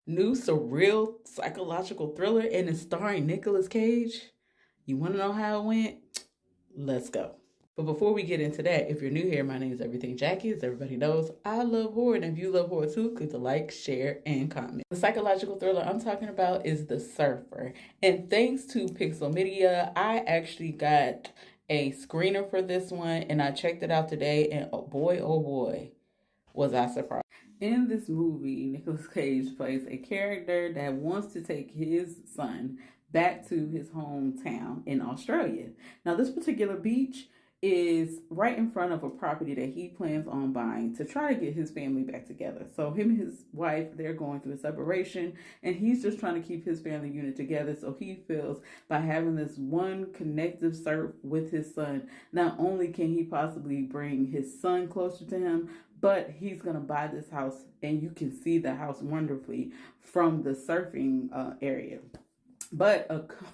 new surreal psychological thriller and it's starring Nicolas Cage. You want to know how it went? Let's go. But before we get into that, if you're new here, my name is Everything Jackie. As everybody knows, I love horror. And if you love horror too, click the like, share, and comment. The psychological thriller I'm talking about is The Surfer. And thanks to Pixel Media, I actually got a screener for this one and I checked it out today. And oh boy, was I surprised. In this movie, Nicolas Cage plays a character that wants to take his son back to his hometown in Australia. Now, this particular beach is right in front of a property that he plans on buying to try to get his family back together. So him and his wife, they're going through a separation and he's just trying to keep his family unit together. So he feels by having this one connective surf with his son, not only can he possibly bring his son closer to him, but he's going to buy this house and you can see the house wonderfully from the surfing area. But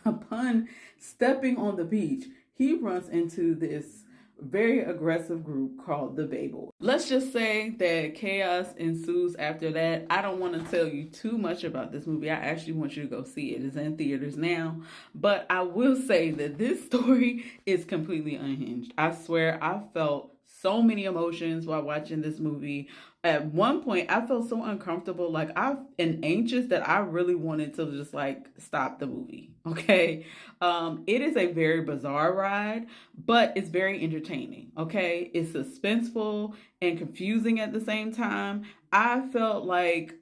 upon stepping on the beach, he runs into this very aggressive group called the Bay Boys. Let's just say that chaos ensues after that. I don't want to tell you too much about this movie. I actually want you to go see it. It's in theaters now. But I will say that this story is completely unhinged. I swear I felt so many emotions while watching this movie. At one point, I felt so uncomfortable, and anxious that I really wanted to just stop the movie. Okay, it is a very bizarre ride, but it's very entertaining. Okay, it's suspenseful and confusing at the same time. I felt like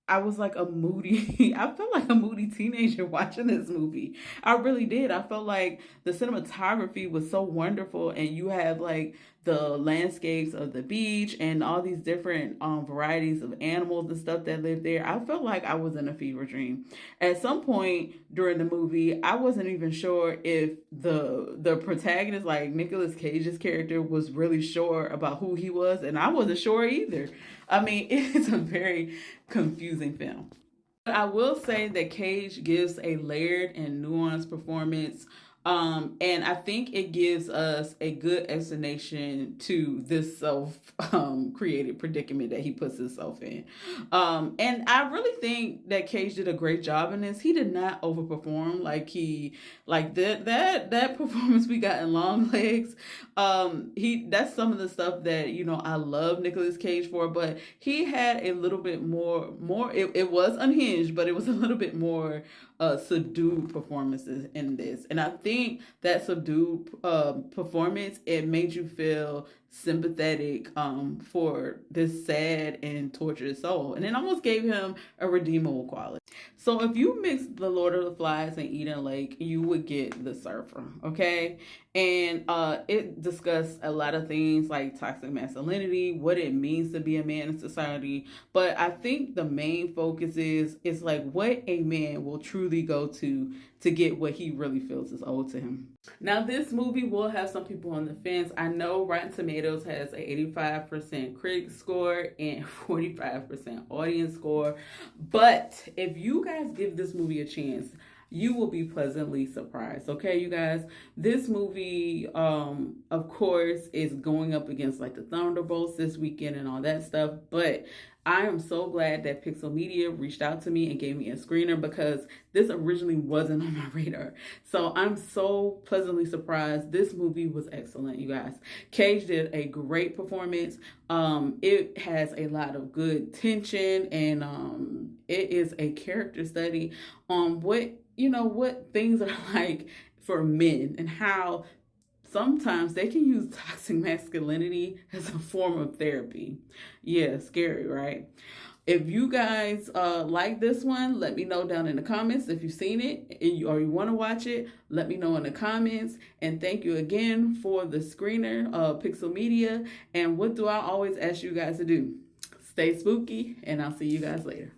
I was like a moody, I felt like a moody teenager watching this movie. I really did. I felt like the cinematography was so wonderful, and you have like the landscapes of the beach and all these different varieties of animals and stuff that live there. I felt like I was in a fever dream. At some point during the movie, I wasn't even sure if the protagonist, like Nicolas Cage's character, was really sure about who he was, and I wasn't sure either. I mean, it's a very confusing film. But I will say that Cage gives a layered and nuanced performance. And I think it gives us a good explanation to this created predicament that he puts himself in. And I really think that Cage did a great job in this. He did not overperform that performance we got in Long Legs. That's some of the stuff that I love Nicolas Cage for, but he had a little bit more. It was unhinged, but it was a little bit more subdued performances in this, and I think that subdued performance, it made you feel sympathetic for this sad and tortured soul, and it almost gave him a redeemable quality. So if you mix The Lord of the Flies and Eden Lake, you would get The Surfer. Okay, and it discussed a lot of things like toxic masculinity, what it means to be a man in society, but I think the main focus is like what a man will truly go to get what he really feels is owed to him. Now, this movie will have some people on the fence. I know Rotten Tomatoes has an 85% critic score and 45% audience score, but if you guys give this movie a chance, you will be pleasantly surprised. Okay, you guys, this movie, of course, is going up against like the Thunderbolts this weekend and all that stuff, but I am so glad that Pixel Media reached out to me and gave me a screener because this originally wasn't on my radar. So I'm so pleasantly surprised. This movie was excellent, you guys. Cage did a great performance. It has a lot of good tension, and it is a character study on what things are like for men and how sometimes they can use toxic masculinity as a form of therapy. Yeah, scary, right? If you guys like this one, let me know down in the comments. If you've seen it or you want to watch it, let me know in the comments. And thank you again for the screener, Pixel Media. And what do I always ask you guys to do? Stay spooky, and I'll see you guys later.